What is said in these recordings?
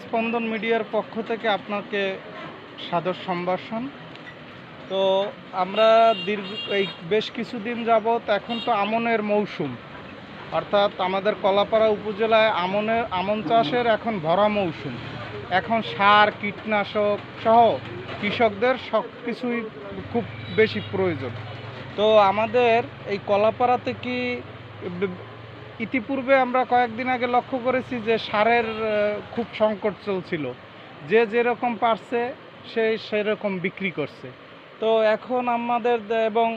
স্পন্দন মিডিয়ার পক্ষ থেকে আপনাকে সাদর সম্ভাষণ। তো আমরা এই বেশ কিছুদিন যাবৎ, এখন তো আমনের মৌসুম, অর্থাৎ আমাদের কলাপাড়া উপজেলায় আমন চাষের এখন ভরা মৌসুম। এখন সার, কীটনাশক সহ কৃষকদের সব কিছুই খুব বেশি প্রয়োজন। তো আমাদের এই কলাপাড়াতে কি ইতিপূর্বে আমরা কয়েকদিন আগে লক্ষ্য করেছি যে সারের খুব সংকট চলছিল, যে যেরকম পারছে সেরকম বিক্রি করছে। তো এখন আমাদের এবং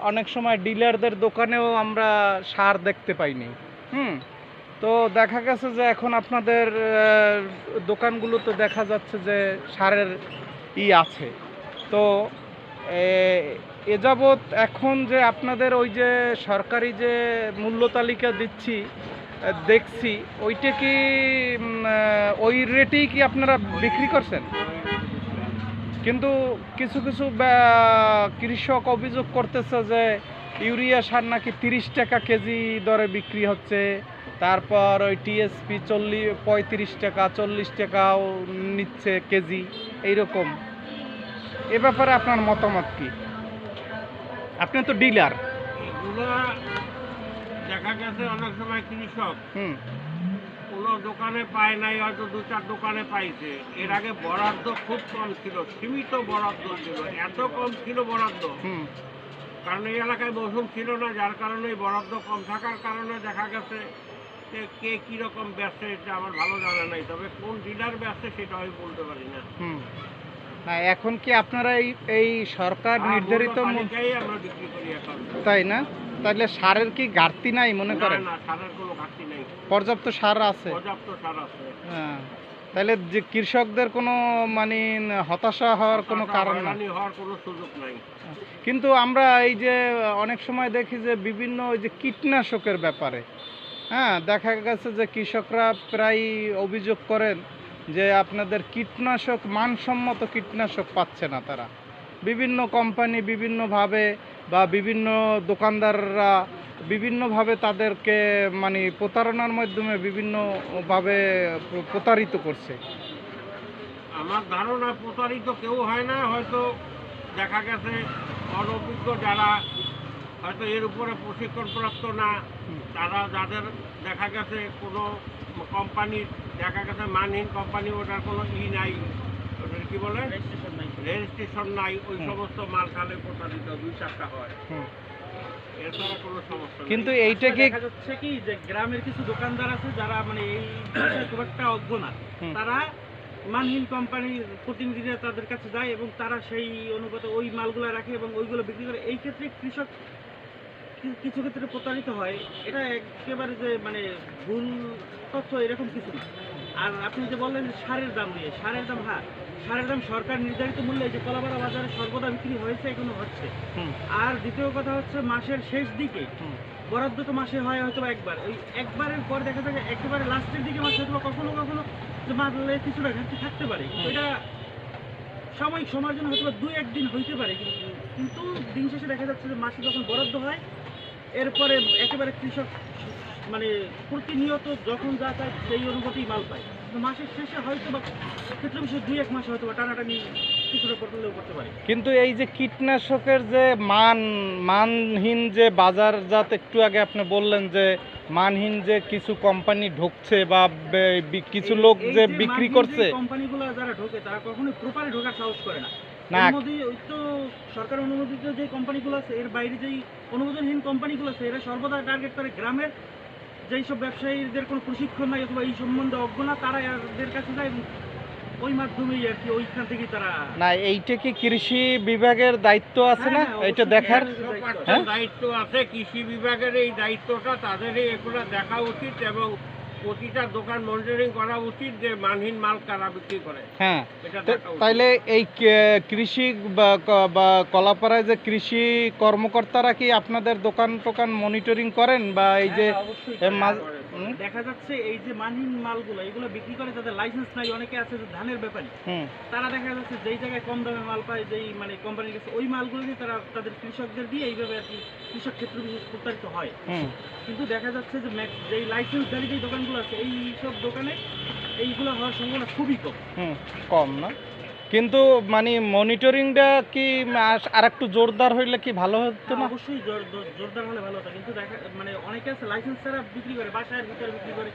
অনেক সময় ডিলারদের দোকানেও আমরা সার দেখতে পাইনি। তো দেখা গেছে যে এখন আপনাদের দোকানগুলোতে দেখা যাচ্ছে যে সারের আছে। তো এ যাবৎ এখন যে আপনাদের ওই যে সরকারি যে মূল্য তালিকা দেখছি, ওইটা কি ওই রেটেই কি আপনারা বিক্রি করছেন? কিন্তু কিছু কিছু কৃষক অভিযোগ করতেছে যে ইউরিয়া সার নাকি 30 টাকা কেজি দরে বিক্রি হচ্ছে, তারপর ওই টিএসপি 35 টাকা 40 টাকাও নিচ্ছে কেজি, এইরকম। এ ব্যাপারে আপনার মতামত কি? আপনি তো ডিলার। এগুলো দেখা গেছে অনেক সময় কৃষক কোনো দোকানে পায় নাই, হয়তো 2-4 দোকানে পাইছে। এর আগে বরাদ্দ খুব কম ছিল, সীমিত বরাদ্দ ছিল, এত কম ছিল বরাদ্দ, কারণ এই এলাকায় মৌসুম ছিল না, যার কারণে বরাদ্দ কম থাকার কারণে দেখা গেছে যে কে কীরকম ব্যবসা, এটা আমার ভালো জানা নাই। তবে কোন ডিলার ব্যবসা সেটা আমি বলতে পারি না। এখন কি আপনারা এই সরকার নির্ধারিত আমরা বিক্রি করি এখন, তাই না? তাহলে সারের কি ঘাটতি নাই মনে করেন? না, সারের কোনো ঘাটতি নেই, পর্যাপ্ত সার আছে। পর্যাপ্ত সার আছে। হ্যাঁ, তাহলে যে কৃষকদের কোনো মানে হতাশা হওয়ার কোনো কারণ নেই, হওয়ার কোনো সুযোগ নাই। কিন্তু আমরা এই যে অনেক সময় দেখি যে বিভিন্ন ওই যে কীটনাশকের ব্যাপারে, দেখা গেছে যে কৃষকরা প্রায় অভিযোগ করেন যে আপনাদের কীটনাশক, মানসম্মত কীটনাশক পাচ্ছে না তারা। বিভিন্ন কোম্পানি বিভিন্নভাবে বা বিভিন্ন দোকানদাররা বিভিন্নভাবে তাদেরকে মানে প্রতারণার মাধ্যমে বিভিন্নভাবে প্রতারিত করছে। আমার ধারণা প্রতারিত কেউ হয় না, হয়তো দেখা গেছে অনভিজ্ঞ যারা হয়তো এর উপরে প্রশিক্ষণপ্রাপ্ত না, তারা যাদের দেখা গেছে কোনো কোম্পানির দেখা গেছে মানহীন কোম্পানি, ওটার কোনো নাই, ওটার কি বলে রেজিস্ট্রেশন নাই, ওই সমস্ত মাল খালে প্রতারিত 2-4টা হয়। এছাড়া কোনো সমস্যা। কিন্তু এইটা কি দেখা যাচ্ছে কি যে গ্রামের কিছু দোকানদার আছে যারা মানে এই বিষয়ে খুব একটা অজ্ঞ না, তারা মানহীন কোম্পানির প্রতিনিধিরা তাদের কাছে যায় এবং তারা সেই অনুপাত ওই মালগুলো রাখে এবং ওইগুলো বিক্রি করে। এই ক্ষেত্রে কৃষক কিছু ক্ষেত্রে প্রতারিত হয়। এটা একেবারে যে মানে ভুল তথ্য এরকম কিছু না। আর আপনি যে বললেন সারের দাম নিয়ে, সারের দাম, সারের দাম সরকার নির্ধারিত মূল্যে যে কলাপাড়া বাজারে সর্বদা বিক্রি হয়েছে, এখনো হচ্ছে। আর দ্বিতীয় কথা হচ্ছে মাসের শেষ দিকে বরাদ্দ তো মাসে হয় হয়তো একবার, ওই একবারের পর দেখা যায় একেবারে লাস্টের দিকে মাসে হয়তো কখনো কখনো মারলে কিছুটা ঘাটতি থাকতে পারে। এটা সাময়িক সময়ের জন্য হয়তো 2-1 দিন হইতে পারে, কিন্তু দিন শেষে দেখা যাচ্ছে যে মাসে যখন বরাদ্দ হয় এরপরে একেবারে কৃষক মানে প্রতিনিয়ত যখন যা চায় সেই অনুপাতেই মাল পায়। মাসের শেষে হয়তো বা ক্ষেত্রে বিশেষ 2-1 মাস হয়তো বা টানাটানি কিছুটা করলেও করতে পারে। কিন্তু এই যে কীটনাশকের যে মানহীন যে বাজারজাত, একটু আগে আপনি বললেন যে মানহীন যে কিছু কোম্পানি ঢুকছে বা কিছু লোক যে বিক্রি করছে, কোম্পানিগুলো যারা ঢোকে তারা কখনোই প্রপারে ঢোকার সাহস করে না। ওই তো সরকার অনুমোদিত যে কোম্পানিগুলো আছে, এর বাইরে যেই অনুমোদনহীন কোম্পানিগুলো আছে, এরা সর্বদা টার্গেট করে গ্রামের যেই সব ব্যবসায়ীদের কোনো প্রশিক্ষণ নাই অথবা এই সম্বন্ধে অজ্ঞ না, তারা এদের কাছে যায় এবং ওই মাধ্যমেই আর কি ওইখান থেকে তারা। না, এইটা কি কৃষি বিভাগের দায়িত্ব আছে না এটা দেখার? দায়িত্ব আছে কৃষি বিভাগের, এই দায়িত্বটা তাদেরই এগুলো দেখা উচিত এবং প্রতিটা দোকান মনিটরিং করা উচিত যে মানহীন মাল কারা বিক্রি করে। তাইলে এই কৃষি বা কলাপাড়ায় যে কৃষি কর্মকর্তারা কি আপনাদের দোকান টোকান মনিটরিং করেন বা এই যে দেখা যাচ্ছে এই যে মানহীন মালগুলো এগুলো বিক্রি করে যাদের লাইসেন্স নাই, অনেকে আছে যে ধানের ব্যাপারী, তারা দেখা যাচ্ছে যেই জায়গায় কম দামে মাল পায়, যেই মানে কোম্পানির কাছে ওই মালগুলো দিয়ে তারা তাদের কৃষকদের দিয়ে এইভাবে আর কি কৃষক ক্ষেত্র বিশেষ প্রতারিত হয়। কিন্তু দেখা যাচ্ছে যে যেই লাইসেন্সধারী যেই দোকানগুলো আছে এই সব দোকানে এইগুলো হওয়ার সম্ভাবনা খুবই কম। কম না, কিন্তু মানে মনিটরিংটা কি আর একটু জোরদার হইলে কি ভালো হতো না? অবশ্যই জোরদার হলে ভালো হতো, কিন্তু দেখা মানে অনেকে আছে লাইসেন্স ছাড়া বিক্রি করে, বাসার ভিতরে বিক্রি করে।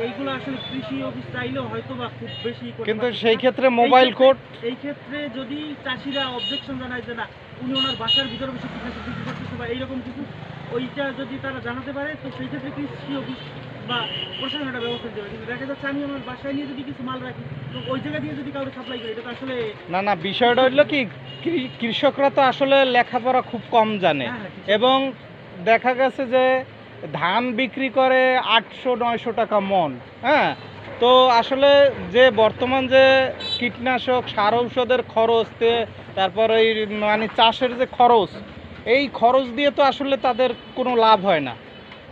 এইগুলো আসলে কৃষি অফিস চাইলেও হয়তো বা খুব বেশি, কিন্তু সেই ক্ষেত্রে মোবাইল কোড, এই ক্ষেত্রে যদি চাষিরা অবজেকশন জানায় যে না উনি ওনার বাসার ভিতরে বসে কীটনাশক বিক্রি করতেছে বা এইরকম কিছু, ওইটা যদি তারা জানাতে পারে তো সেই ক্ষেত্রে কৃষি অফিস বা প্রশাসন একটা ব্যবস্থা দেবে। কিন্তু দেখা যাচ্ছে আমি আমার বাসায় নিয়ে যদি কিছু মাল রাখি তো ওই জায়গা দিয়ে যদি কাউকে সাপ্লাই করি, এটা তো আসলে না বিষয়টা হইলো কি, কৃষকরা তো আসলে লেখাপড়া খুব কম জানে, এবং দেখা গেছে যে ধান বিক্রি করে 800-900 টাকা মন। হ্যাঁ, তো আসলে যে বর্তমান যে কীটনাশক সার ঔষধের খরচ, তারপর এই মানে চাষের যে খরচ, এই খরচ দিয়ে তো আসলে তাদের কোনো লাভ হয় না।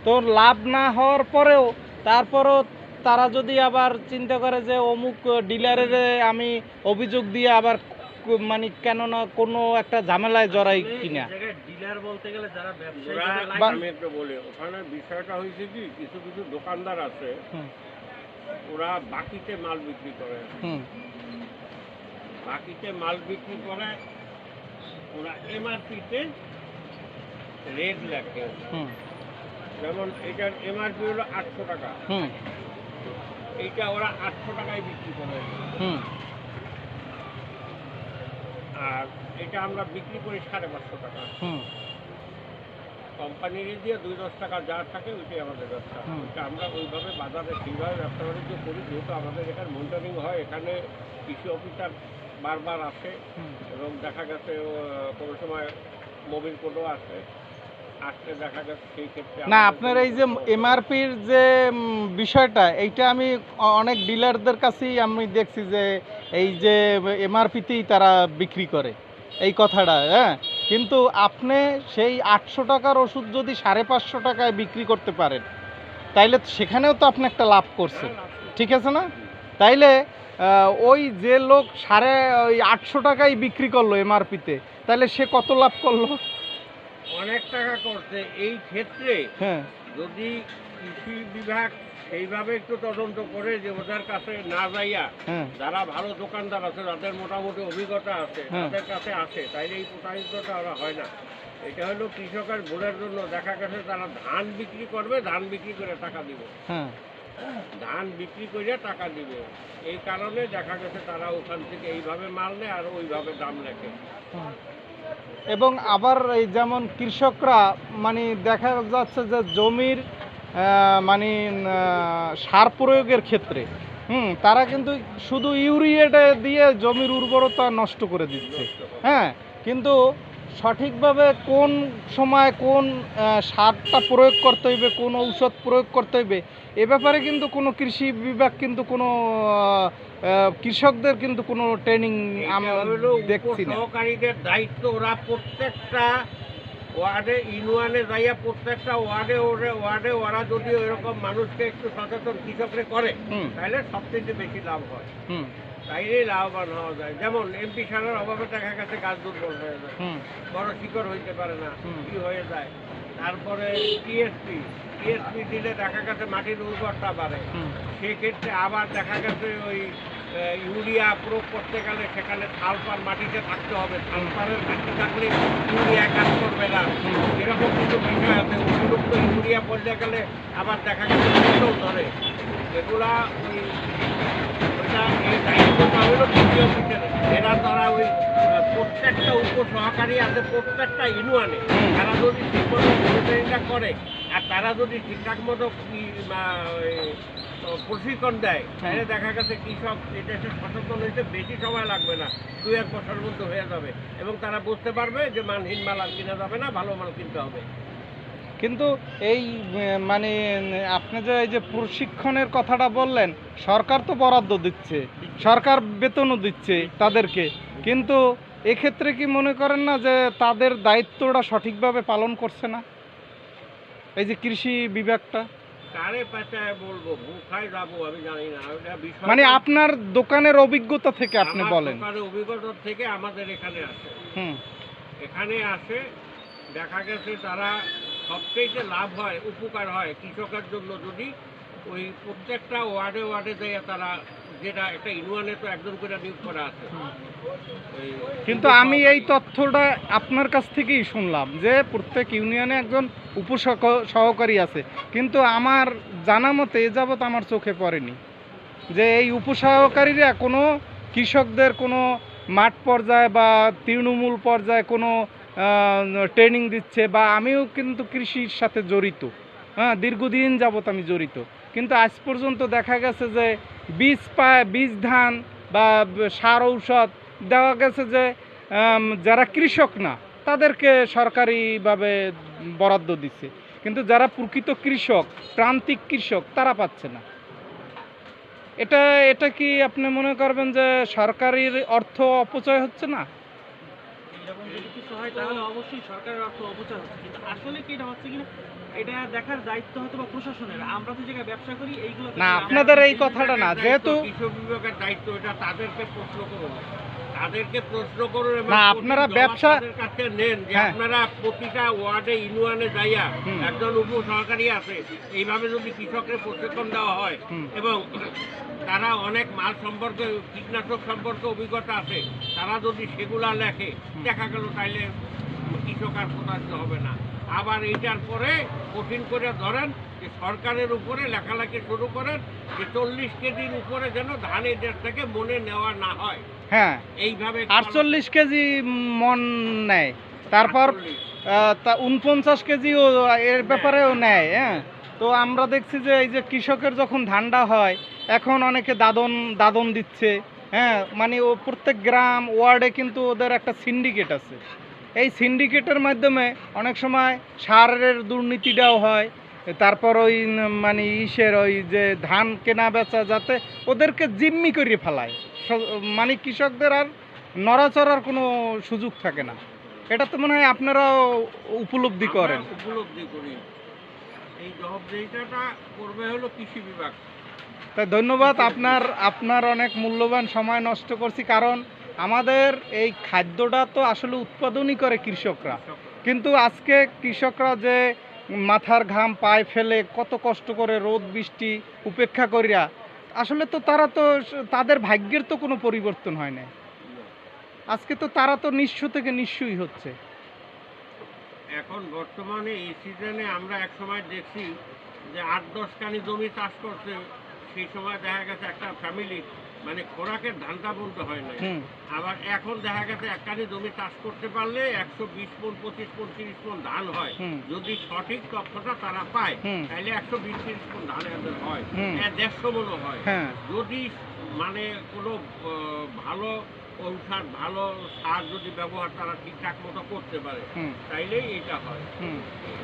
তো লাভ না হওয়ার পরেও তারপরও তারা যদি আবার চিন্তা করে যে অমুক ডিলারের আমি অভিযোগ দিয়ে আবার মানে কেন না কোনো একটা ঝামেলায় জড়াই কিনা। ডিলার বলতে গেলে যারা আমি একটু বলি, ওখানে বিষয়টা হয়েছে কি, কিছু কিছু দোকানদার আছে ওরা বাকিতে মাল বিক্রি করে, বাকিতে মাল বিক্রি করে, ওরা এমআরপিতে রেট লেখে। যেমন এটার এমআরপি হলো 800 টাকা, এইটা ওরা 800 টাকায় বিক্রি করে, আর এটা আমরা বিক্রি করি 550 টাকা। কোম্পানির দিয়ে 2-10 টাকা যা থাকে ওইটাই আমাদের ব্যবসা। ওইটা আমরা ওইভাবে বাজারে সেইভাবে ব্যবসা বাণিজ্য করি, যেহেতু আমাদের এখানে মনিটরিং হয়, এখানে কৃষি অফিসার বারবার আসে, এবং দেখা গেছে কোনো সময় মোবিল কোডও আসে, আসতে দেখা গেছে সেই ক্ষেত্রে না আপনার এই যে এমআরপির যে বিষয়টা, এইটা আমি অনেক ডিলারদের কাছেই আমি দেখছি যে এই যে এমআরপিতেই তারা বিক্রি করে এই কথাটা। হ্যাঁ, কিন্তু আপনি সেই 800 টাকার ওষুধ যদি 550 টাকায় বিক্রি করতে পারেন, তাইলে সেখানেও তো আপনি একটা লাভ করছেন, ঠিক আছে না? তাইলে ওই যে লোক 850 টাকায় বিক্রি করলো এমআরপিতে, তাহলে সে কত লাভ করলো? অনেক টাকা করছে। এই ক্ষেত্রে যদি কৃষি বিভাগ এইভাবে একটু তদন্ত করে যে ওদের কাছে না যাইয়া যারা ভালো দোকানদার আছে, যাদের মোটামুটি অভিজ্ঞতা আছে, তাদের কাছে আসে, তাইলে এই প্রতারিতটা ওরা হয় না। এটা হলো কৃষকের ভুলের জন্য দেখা গেছে তারা ধান বিক্রি করবে, ধান বিক্রি করে টাকা দিবে, ধান বিক্রি করে টাকা দিবে, এই কারণে দেখা গেছে তারা ওখান থেকে এইভাবে মাল নেয় আর ওইভাবে দাম লেখে। এবং আবার এই যেমন কৃষকরা মানে দেখা যাচ্ছে যে জমির মানে সার প্রয়োগের ক্ষেত্রে তারা কিন্তু শুধু ইউরিয়াটা দিয়ে জমির উর্বরতা নষ্ট করে দিচ্ছে। হ্যাঁ, কিন্তু সঠিকভাবে কোন সময় কোন সারটা প্রয়োগ করতে হইবে, কোন ঔষধ প্রয়োগ করতে হইবে, এ ব্যাপারে কিন্তু কোনো কৃষি বিভাগ কিন্তু কোনো কৃষকদের কিন্তু কোনো ট্রেনিং আমরা দেখছি না। সহকারীদের দায়িত্ব, ওরা প্রত্যেকটা ওয়ার্ডে ইউনিয়নে যাইয়া প্রত্যেকটা ওয়ার্ডে ওরা যদি ওইরকম মানুষকে একটু সচেতন কৃষকরে করে, তাহলে সবচেয়ে বেশি লাভ হয়, তাইলেই লাভবান হওয়া যায়। যেমন এমপি সারের অভাবে দেখা গেছে গাছ দুর্বল হয়ে যায়, বড় শিকড় হইতে পারে না, কি হয়ে যায়। তারপরে টিএসপি দিলে দেখা গেছে মাটির উর্বরতা বাড়ে, সেক্ষেত্রে আবার দেখা গেছে ওই ইউরিয়া প্রয়োগ করতে গেলে সেখানে সালফার মাটিতে থাকতে হবে, সালফারের মাটি থাকলে ইউরিয়া কাজ করবে না, এরকম কিছু বিষয় আছে। উপযুক্ত ইউরিয়া পড়তে গেলে আবার দেখা গেছে ধরে, এগুলা এই দায়িত্বটা হলো কৃষি অফিসের। এরা তারা ওই প্রত্যেকটা উপসহকারী আছে প্রত্যেকটা ইউনিয়নে, তারা যদি ঠিকমতো মনিটরিংটা করে আর তারা যদি ঠিকঠাক মতো প্রশিক্ষণ দেয়, তাহলে দেখা গেছে কৃষক এটা সচেতন হইতে বেশি সময় লাগবে না, 2-1 বছরের মধ্যে হয়ে যাবে, এবং তারা বুঝতে পারবে যে মানহীন মাল আর কিনা যাবে না, ভালো মাল কিনতে হবে। কিন্তু এই মানে আপনি যে এই যে প্রশিক্ষণের কথাটা বললেন, সরকার তো বরাদ্দ দিচ্ছে, সরকার বেতনও দিচ্ছে তাদেরকে, কিন্তু এক্ষেত্রে কি মনে করেন না যে তাদের দায়িত্বটা সঠিকভাবে পালন করছে না এই যে কৃষি বিভাগটা? কারে পেঁচায় বলবো, ভুখায় যাবো আমি জানি না। ওটা বিষয় মানে আপনার দোকানের অভিজ্ঞতা থেকে আপনি বলেন। দোকানের অভিজ্ঞতা থেকে আমাদের এখানে আসে, এখানে আসে দেখা গেছে তারা সবচেয়ে লাভ হয়, উপকার হয় কৃষকের জন্য যদি ওই প্রত্যেকটা ওয়ার্ডে ওয়ার্ডে যায় তারা, যেটা একটা ইউনিয়নে তো একজন করে নিয়োগ করা আছে। কিন্তু আমি এই তথ্যটা আপনার কাছ থেকেই শুনলাম যে প্রত্যেক ইউনিয়নে একজন উপসহকারী আছে, কিন্তু আমার জানা মতে এ যাবৎ আমার চোখে পড়েনি যে এই উপসহকারীরা কোনো কৃষকদের কোনো মাঠ পর্যায়ে বা তৃণমূল পর্যায়ে কোনো ট্রেনিং দিচ্ছে। বা আমিও কিন্তু কৃষির সাথে জড়িত, হ্যাঁ, দীর্ঘদিন যাবৎ আমি জড়িত, কিন্তু আজ পর্যন্ত দেখা গেছে যে বীজ ধান বা সার ঔষধ দেওয়া গেছে যে যারা কৃষক না তাদেরকে সরকারিভাবে বরাদ্দ দিচ্ছে, কিন্তু যারা প্রকৃত কৃষক, প্রান্তিক কৃষক, তারা পাচ্ছে না। এটা কি আপনি মনে করবেন যে সরকারের অর্থ অপচয় হচ্ছে না? এরকম যদি কিছু হয় তাহলে অবশ্যই সরকারের অর্থ অপচয় হচ্ছে, কিন্তু আসলে কি এটা হচ্ছে কিনা এটা দেখার দায়িত্ব হয়তো বা প্রশাসনের। আমরা তো জায়গায় ব্যবসা করি এইগুলো না, আপনাদের এই কথাটা না, যেহেতু কৃষক বিভাগের দায়িত্ব, এটা তাদেরকে প্রশ্ন করুন, তাদেরকে প্রশ্ন করুন এবং না, আপনারা ব্যবসা তাদের কাছে নেন যে আপনারা প্রতিটা ওয়ার্ডে ইউনিয়নে যাইয়া একজন উপসহকারী আছে, এইভাবে যদি কৃষকের প্রশিক্ষণ দেওয়া হয় এবং তারা অনেক মাল সম্পর্কে, কীটনাশক সম্পর্কে অভিজ্ঞতা আছে, তারা যদি সেগুলা লেখে দেখা গেল তাইলে কৃষক আর প্রতারিত হবে না। আবার এইটার পরে কঠিন করে ধরেন যে সরকারের উপরে লেখালেখি শুরু করেন যে 40 কেজির উপরে যেন ধান এদের থেকে মনে নেওয়া না হয়। হ্যাঁ, এইভাবে 48 কেজি মন নেয়, তারপর 49 কেজিও এর ব্যাপারেও নেয়। হ্যাঁ, তো আমরা দেখছি যে এই যে কৃষকের যখন ধানটা হয় এখন অনেকে দাদন দিচ্ছে। হ্যাঁ, মানে ও প্রত্যেক গ্রাম ওয়ার্ডে কিন্তু ওদের একটা সিন্ডিকেট আছে। এই সিন্ডিকেটের মাধ্যমে অনেক সময় সারের দুর্নীতিটাও হয়। তারপর ওই মানে ওই যে ধান কেনা বেচা, যাতে ওদেরকে জিম্মি করে ফেলায়, মানে কৃষকদের আর নড়াচড়ার কোনো সুযোগ থাকে না। এটা তো মনে হয় আপনারাও উপলব্ধি করেন। উপলব্ধি করি, এই জবাবদিহিতাটা করবে হলো কৃষি বিভাগ। তাই ধন্যবাদ, আপনার অনেক মূল্যবান সময় নষ্ট করছি, কারণ আমাদের এই খাদ্যটা তো আসলে উৎপাদনই করে কৃষকরা, কিন্তু আজকে কৃষকরা যে মাথার ঘাম পায়ে ফেলে কত কষ্ট করে রোদ বৃষ্টি উপেক্ষা করিয়া, আসলে তো তারা তো তাদের ভাগ্যের তো কোনো পরিবর্তন হয় না। আজকে তো তারা তো নিঃস্ব থেকে নিঃস্বই হচ্ছে। এখন বর্তমানে এই সিজনে আমরা এক সময় দেখছি যে 8-10 কানি জমি চাষ করছে, সেই সময় দেখা গেছে একটা ফ্যামিলি মানে খোরাকের ধানটা বলতে হয় না। আবার এখন দেখা গেছে এক কানি জমি চাষ করতে পারলে 120 মণ 25 মণ 30 মণ ধান হয়, যদি সঠিক তথ্যটা তারা পায় তাহলে 120-30 মণ ধান এদের হয়, 150 মণও হয়। যদি মানে কোনো ভালো ঔষধ, ভালো সার যদি ব্যবহার তারা ঠিকঠাক মতো করতে পারে তাইলেই এটা হয়।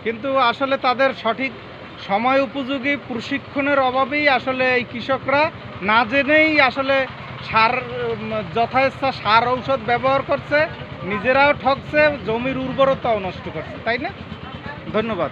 কিন্তু আসলে তাদের সঠিক সময় উপযোগী প্রশিক্ষণের অভাবেই আসলে এই কৃষকরা না জেনেই আসলে যথাইচ্ছা সার ঔষধ ব্যবহার করছে, নিজেরাও ঠকছে, জমির উর্বরতাও নষ্ট করছে, তাই না? ধন্যবাদ।